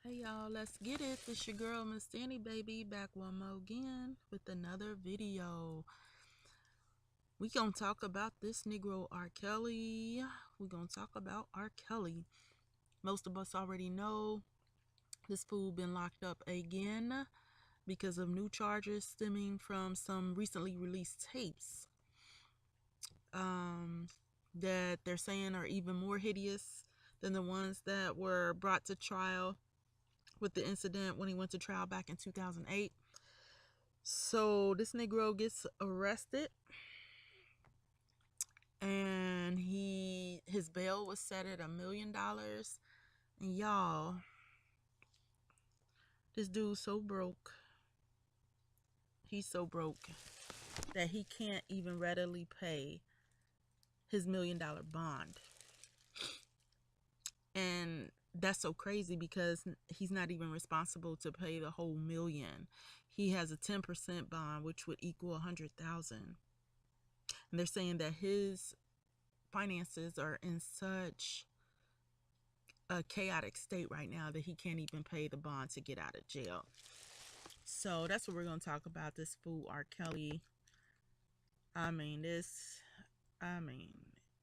Hey y'all, let's get it. It's your girl Miss Danny Baby back one more again with another video. We gonna talk about this Negro R. Kelly. We gonna talk about R. Kelly. Most of us already know this fool been locked up again because of new charges stemming from some recently released tapes. Um, that they're saying are even more hideous than the ones that were brought to trial with the incident when he went to trial back in 2008. So this Negro gets arrested and his bail was set at $1 million. And y'all, this dude's so broke. He's so broke that he can't even readily pay his $1 million bond. And that's so crazy because he's not even responsible to pay the whole million. He has a 10% bond, which would equal 100,000. And they're saying that his finances are in such a chaotic state right now that he can't even pay the bond to get out of jail. So that's what we're going to talk about. This fool R. Kelly. I mean,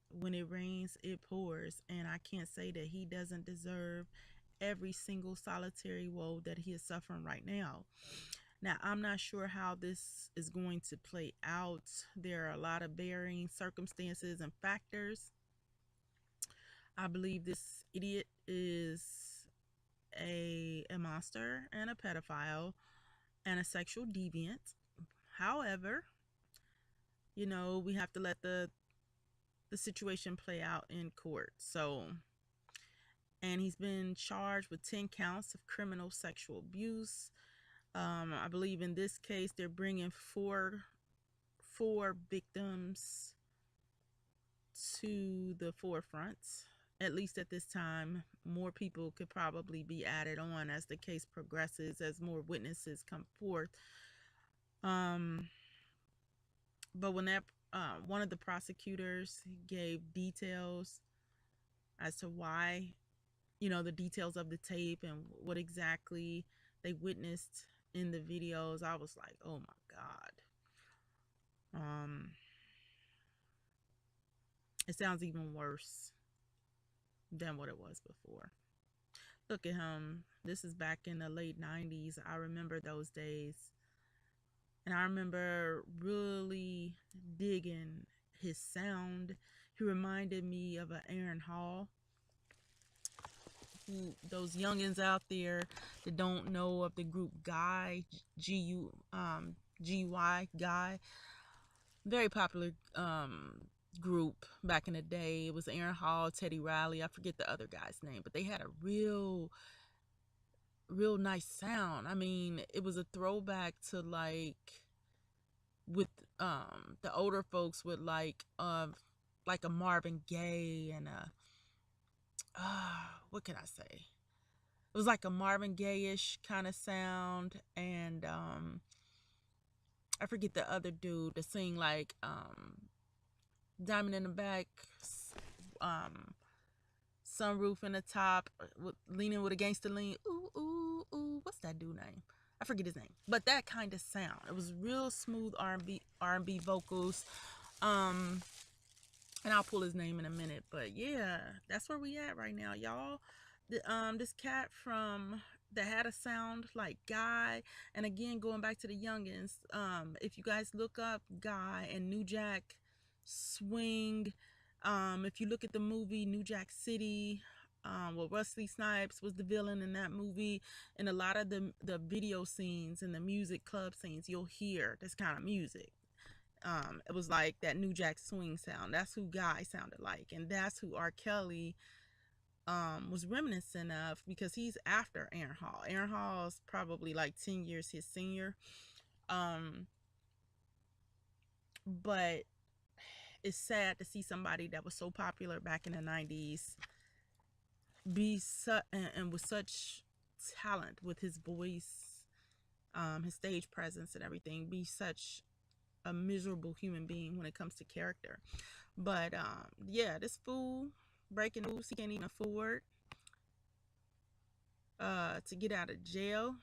when it rains, it pours. And I can't say that he doesn't deserve every single solitary woe that he is suffering right now. Now, I'm not sure how this is going to play out. There are a lot of varying circumstances and factors. I believe this idiot is a monster and a pedophile and a sexual deviant. However, we have to let the situation play out in court. So, and he's been charged with 10 counts of criminal sexual abuse. I believe in this case they're bringing four victims to the forefront. At least at this time, more people could probably be added on as the case progresses, as more witnesses come forth. But when that one of the prosecutors gave details as to why, the details of the tape and what exactly they witnessed in the videos, I was like, oh my God. It sounds even worse than what it was before. Look at him. This is back in the late 90s. I remember those days. And I remember really digging his sound. He reminded me of an Aaron Hall. Those youngins out there that don't know of the group Guy, G-Y, Guy. Very popular group back in the day. It was Aaron Hall, Teddy Riley. I forget the other guy's name, but they had a real nice sound. I mean, it was a throwback to with the older folks with like a Marvin Gaye and what can I say? It was like a Marvin Gaye-ish kind of sound, and I forget the other dude to sing like Diamond in the Back, um sunroof in the top, leaning with a gangster lean. Ooh, ooh, ooh. What's that dude name? I forget his name. But that kind of sound. It was real smooth R&B vocals. And I'll pull his name in a minute. But yeah, that's where we at right now, y'all. This cat from that had a sound like Guy, and again going back to the youngins. If you guys look up Guy and New Jack Swing, if you look at the movie New Jack City, well, Wesley Snipes was the villain in that movie, and a lot of the video scenes and the music club scenes, you'll hear this kind of music. It was like that New Jack Swing sound. That's who Guy sounded like, and that's who R. Kelly was reminiscent of, because he's after Aaron Hall. Aaron Hall's probably like 10 years his senior. But it's sad to see somebody that was so popular back in the 90s and with such talent with his voice, his stage presence and everything, be such a miserable human being when it comes to character. But yeah, this fool breaking news, he can't even afford to get out of jail.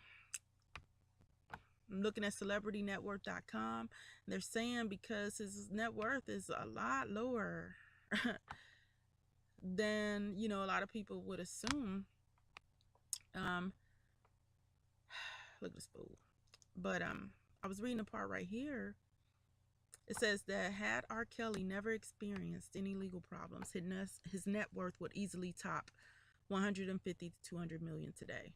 I'm looking at celebritynetworth.com. They're saying because his net worth is a lot lower than, you know, a lot of people would assume. Look at this fool. But I was reading a part right here. It says that had R. Kelly never experienced any legal problems, his net worth would easily top 150 to 200 million today.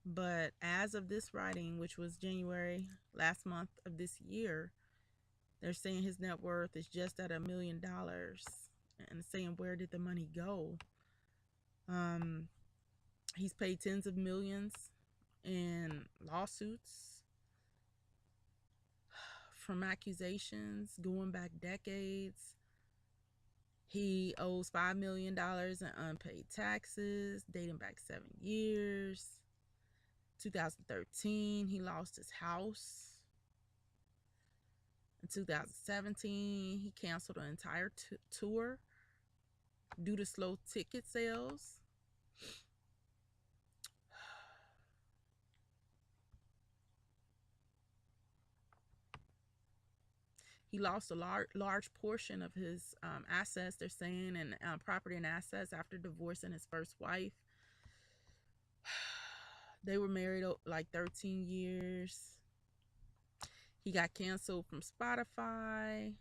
But as of this writing, which was January last month of this year, they're saying his net worth is just at $1 million, and saying, where did the money go? He's paid tens of millions in lawsuits from accusations going back decades. He owes $5 million in unpaid taxes dating back 7 years. 2013, he lost his house. In 2017, he canceled an entire tour due to slow ticket sales. He lost a large portion of his assets, they're saying, and property and assets after divorcing his first wife. They were married like 13 years. He got canceled from Spotify.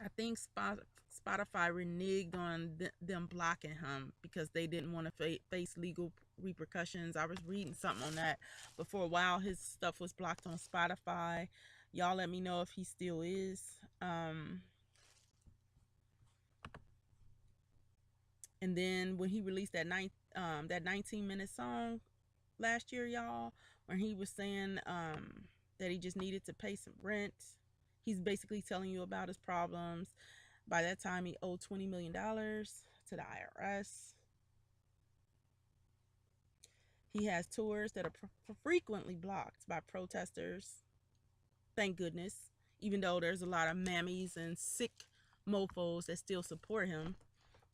I think Spotify reneged on them blocking him because they didn't want to face legal repercussions. I was reading something on that, but for a while his stuff was blocked on Spotify. Y'all let me know if he still is. And then when he released that 19-minute song last year, y'all, when he was saying that he just needed to pay some rent, he's basically telling you about his problems. By that time, he owed $20 million to the IRS. He has tours that are frequently blocked by protesters. Thank goodness. Even though there's a lot of mammies and sick mofos that still support him.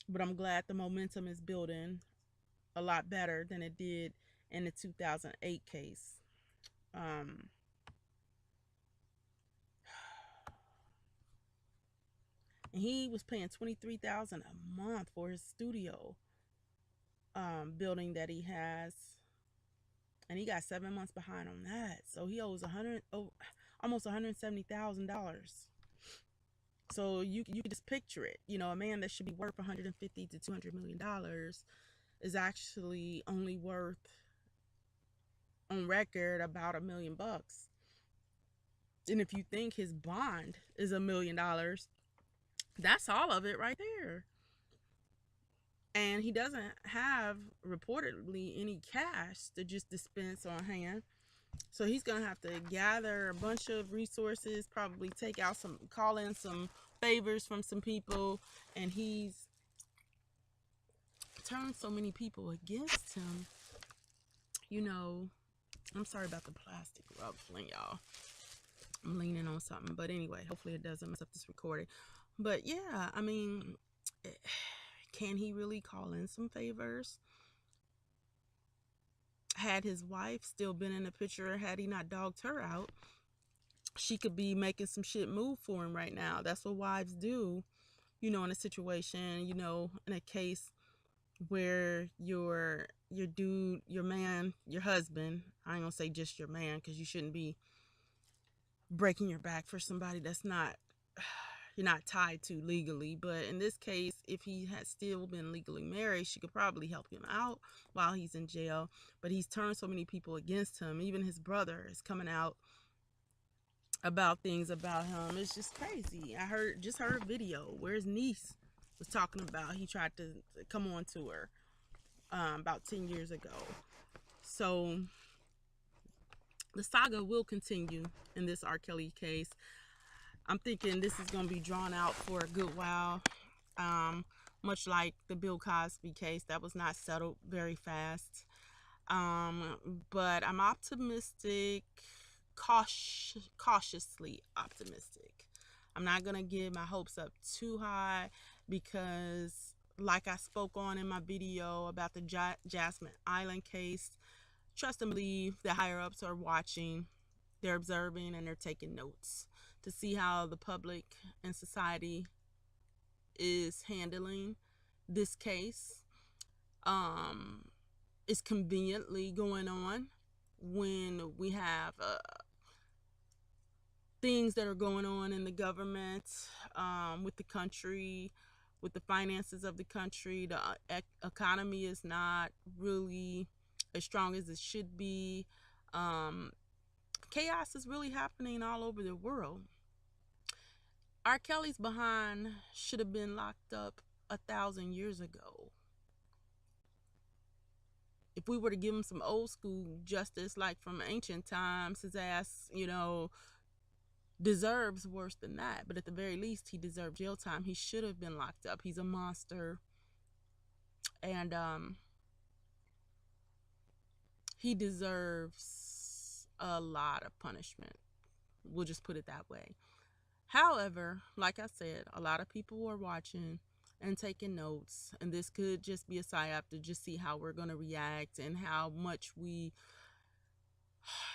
But I'm glad the momentum is building a lot better than it did in the 2008 case. And he was paying $23,000 a month for his studio building that he has, and he got 7 months behind on that. So he owes almost $170,000. So you can just picture it. You know, a man that should be worth 150 to 200 million dollars is actually only worth, on record, about $1 million. And if you think his bond is $1 million, that's all of it right there. And he doesn't have, reportedly, any cash to just dispense on hand. So he's going to have to gather a bunch of resources, probably call in some favors from some people. And he's turned so many people against him. You know, I'm sorry about the plastic ruffling, y'all. I'm leaning on something. But anyway, hopefully it doesn't mess up this recording. But yeah, I mean, can he really call in some favors? Had his wife still been in the picture, had he not dogged her out, she could be making some shit move for him right now. That's what wives do, you know, in a situation, you know, in a case where your dude, your man, your husband, I ain't gonna say just your man, because you shouldn't be breaking your back for somebody that's not, you're not tied to legally. But in this case, if he had still been legally married, she could probably help him out while he's in jail. But he's turned so many people against him. Even his brother is coming out about things about him. It's just crazy. I just heard a video where his niece was talking about he tried to come on to her about 10 years ago. So the saga will continue in this R. Kelly case. I'm thinking this is going to be drawn out for a good while, much like the Bill Cosby case that was not settled very fast. But I'm optimistic, cautiously optimistic. I'm not going to get my hopes up too high because like I spoke on in my video about the Jasmine Island case, trust and believe the higher ups are watching, they're observing, and they're taking notes to see how the public and society is handling this case. Um, it's conveniently going on when we have things that are going on in the government, with the country, with the finances of the country. The economy is not really as strong as it should be. Chaos is really happening all over the world. R. Kelly's behind should have been locked up 1,000 years ago. If we were to give him some old school justice, like from ancient times, his ass, deserves worse than that. But at the very least, he deserved jail time. He should have been locked up. He's a monster. And he deserves a lot of punishment. We'll just put it that way. However, like I said, a lot of people are watching and taking notes, and this could just be a psyop to just see how we're going to react and how much we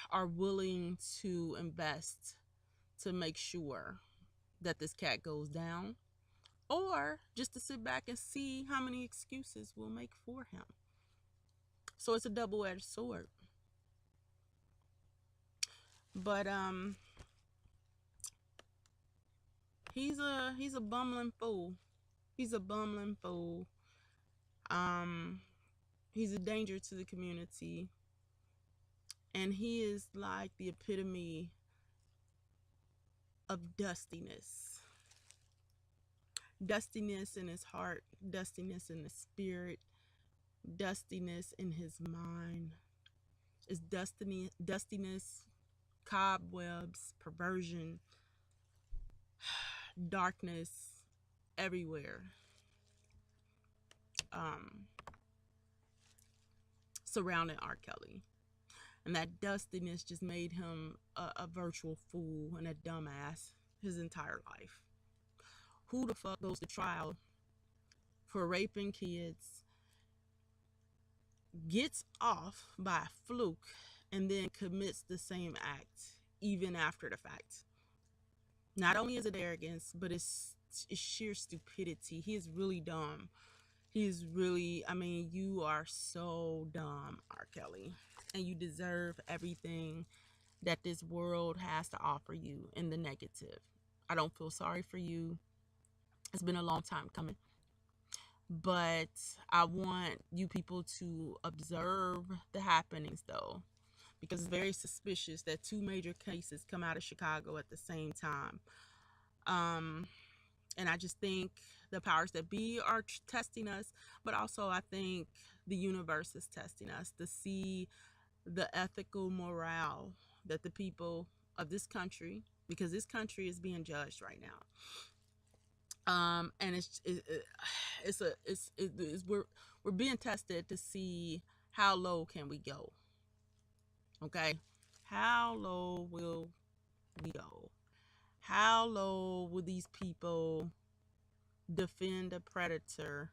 are willing to invest to make sure that this cat goes down, or just to sit back and see how many excuses we'll make for him. So it's a double-edged sword. But he's a bumbling fool. He's a bumbling fool. He's a danger to the community, and he is like the epitome of dustiness. Dustiness in his heart, dustiness in his spirit, dustiness in his mind. It's dustiness, cobwebs, perversion, darkness everywhere. Surrounding R. Kelly. And that dustiness just made him a virtual fool and a dumbass his entire life. Who the fuck goes to trial for raping kids, gets off by a fluke, and then commits the same act even after the fact? Not only is it arrogance, but it's sheer stupidity. He is really dumb. He's really, you are so dumb, R. Kelly. And you deserve everything that this world has to offer you in the negative. I don't feel sorry for you. It's been a long time coming. But I want you people to observe the happenings, though, because it's very suspicious that two major cases come out of Chicago at the same time. And I just think the powers that be are testing us, but also I think the universe is testing us to see the ethical morale that the people of this country, because this country is being judged right now. And we're being tested to see how low can we go. Okay, how low will we go? How low will these people defend a predator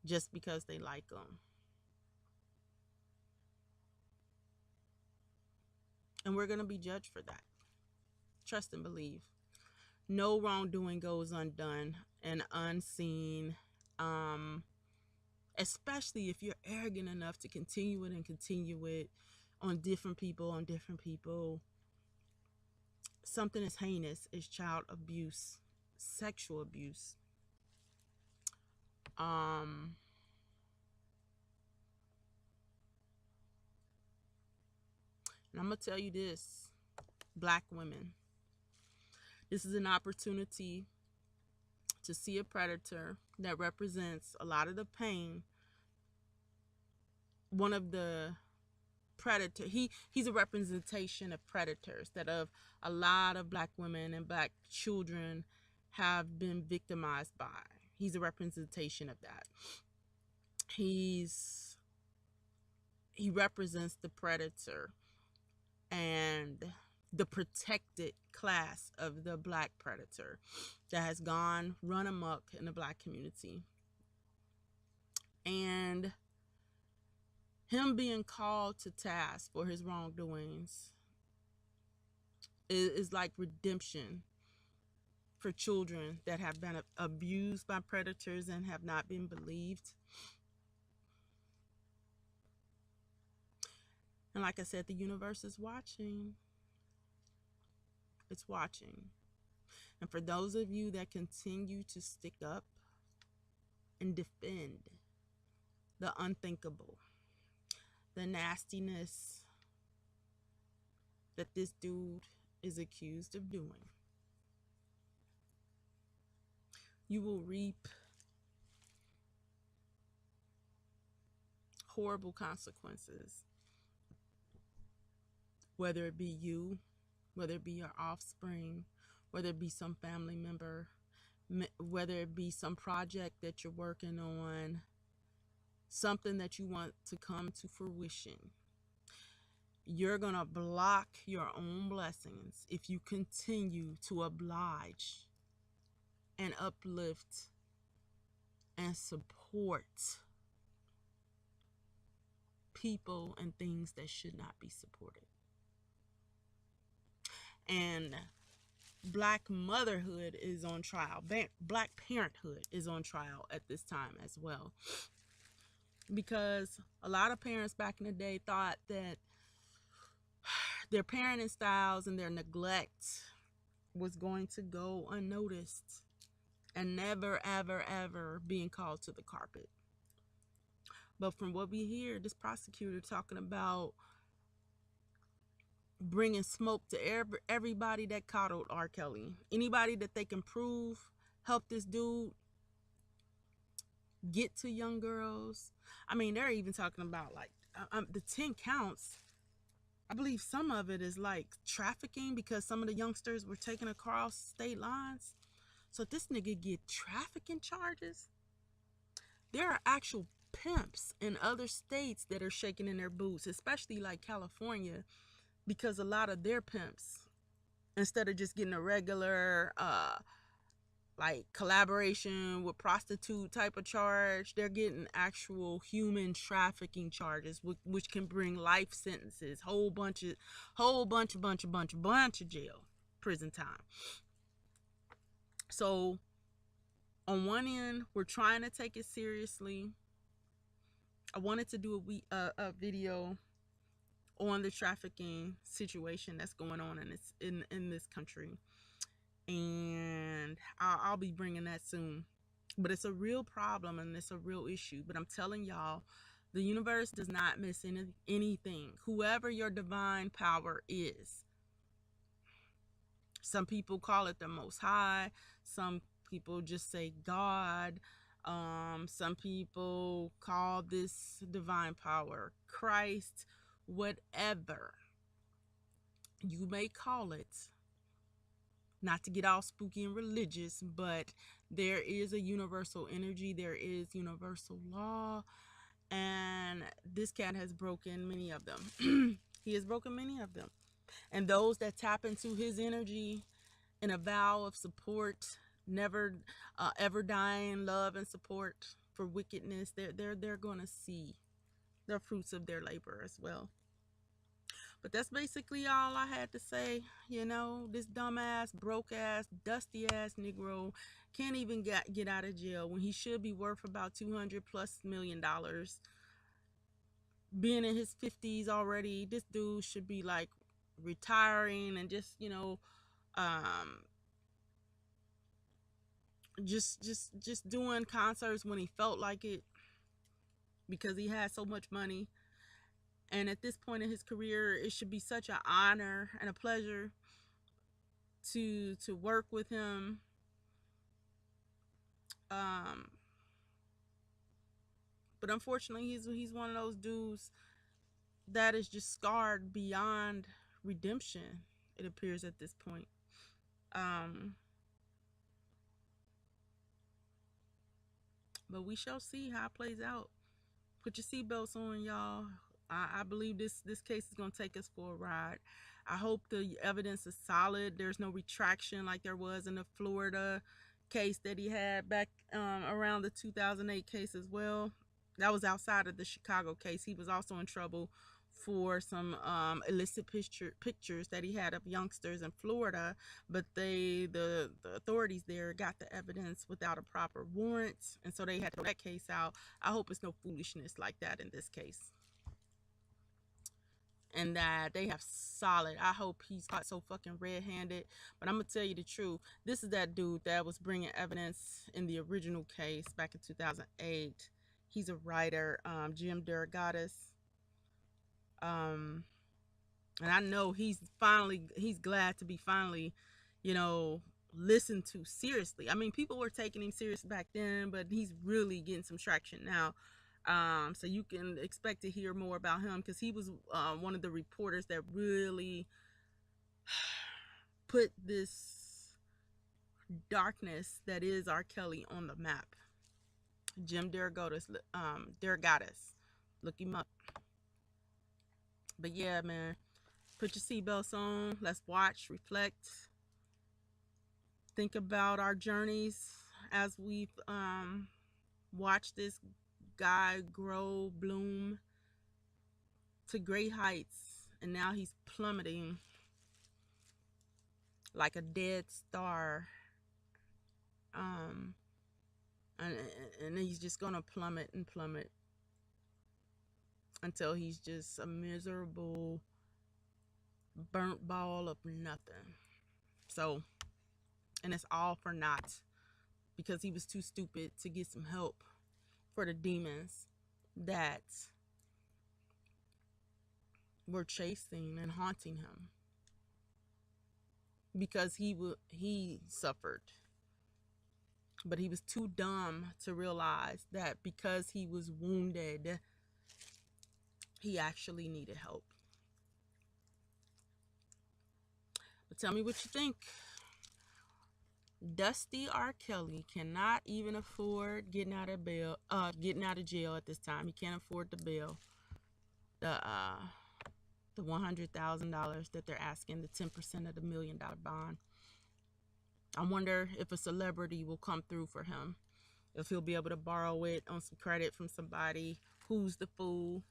just because they like them? And we're going to be judged for that. Trust and believe. No wrongdoing goes undone and unseen, especially if you're arrogant enough to continue it on different people. Something as heinous as child abuse, sexual abuse. And I'm going to tell you this, Black women. This is an opportunity to see a predator that represents a lot of the pain. One of the predator, he's a representation of predators that of a lot of Black women and Black children have been victimized by. He's a representation of that. He represents the predator and the protected class of the Black predator that has run amok in the Black community. him being called to task for his wrongdoings is like redemption for children that have been abused by predators and have not been believed. And like I said, the universe is watching. It's watching. And for those of you that continue to stick up and defend the unthinkable, the nastiness that this dude is accused of doing, you will reap horrible consequences, whether it be you, whether it be your offspring, whether it be some family member, whether it be some project that you're working on, something that you want to come to fruition. You're going to block your own blessings if you continue to oblige and uplift and support people and things that should not be supported. And Black motherhood is on trial. Black parenthood is on trial at this time as well. Because a lot of parents back in the day thought that their parenting styles and their neglect was going to go unnoticed and never, ever, ever being called to the carpet. But from what we hear, this prosecutor talking about bringing smoke to everybody that coddled R. Kelly. Anybody that they can prove help this dude get to young girls. I mean, they're even talking about like the 10 counts. I believe some of it is like trafficking because some of the youngsters were taken across state lines. So if this nigga get trafficking charges, there are actual pimps in other states that are shaking in their boots, especially like California, because a lot of their pimps, instead of just getting a regular like collaboration with prostitute type of charge, they're getting actual human trafficking charges, which can bring life sentences, whole bunch of jail, prison time. So on one end, we're trying to take it seriously. I wanted to do a video on the trafficking situation that's going on in this country, and I'll be bringing that soon. But it's a real problem and it's a real issue. But I'm telling y'all, the universe does not miss anything. Whoever your divine power is. Some people call it the Most High. Some people just say God. Some people call this divine power Christ. Whatever you may call it. Not to get all spooky and religious, but there is a universal energy. There is universal law. And this cat has broken many of them. He has broken many of them. And those that tap into his energy in a vow of support, never ever dying love and support for wickedness, they're going to see the fruits of their labor as well. But that's basically all I had to say. You know, this dumbass, broke ass, dusty ass Negro can't even get out of jail when he should be worth about $200+ million. Being in his 50s already, this dude should be like retiring and just, you know, just doing concerts when he felt like it, because he had so much money. And at this point in his career, it should be such an honor and a pleasure to work with him. But unfortunately, he's one of those dudes that is just scarred beyond redemption, it appears at this point. But we shall see how it plays out. Put your seatbelts on, y'all. I believe this case is going to take us for a ride. I hope the evidence is solid. There's no retraction like there was in the Florida case that he had back around the 2008 case as well. That was outside of the Chicago case. He was also in trouble for some illicit pictures that he had of youngsters in Florida, but the authorities there got the evidence without a proper warrant, and so they had to throw that case out. I hope it's no foolishness like that in this case, and that they have solid. I hope he's caught so fucking red-handed. But I'm gonna tell you the truth. This is that dude that was bringing evidence in the original case back in 2008. He's a writer, Jim Derogatis. Um, and I know he's glad to be finally, you know, listened to seriously. I mean, people were taking him serious back then, but he's really getting some traction now. So you can expect to hear more about him, because he was one of the reporters that really put this darkness that is R. Kelly on the map. Jim Derogatis, look him up. But yeah, man, put your seatbelts on. Let's watch, reflect, think about our journeys as we've watched this guy grow, bloom to great heights, and now he's plummeting like a dead star. And he's just gonna plummet and plummet until he's just a miserable burnt ball of nothing. So, and it's all for naught, because he was too stupid to get some help for the demons that were chasing and haunting him, because he suffered, but he was too dumb to realize that because he was wounded, he actually needed help. But tell me what you think. Dusty R. Kelly cannot even afford getting out of jail at this time. He can't afford the bail, the $100,000 that they're asking, the 10% of the $1 million bond. I wonder if a celebrity will come through for him, if he'll be able to borrow it on some credit from somebody who's the fool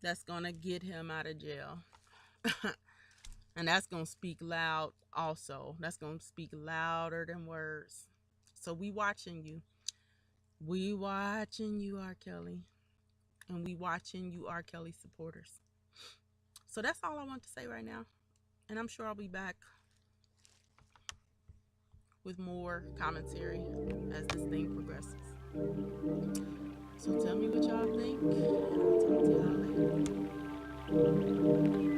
that's gonna get him out of jail. And that's gonna speak loud also. That's gonna speak louder than words. So we watching you. We watching you, R. Kelly. And we watching you, R. Kelly supporters. So that's all I want to say right now. And I'm sure I'll be back with more commentary as this thing progresses. So tell me what y'all think, and I'll talk to y'all later.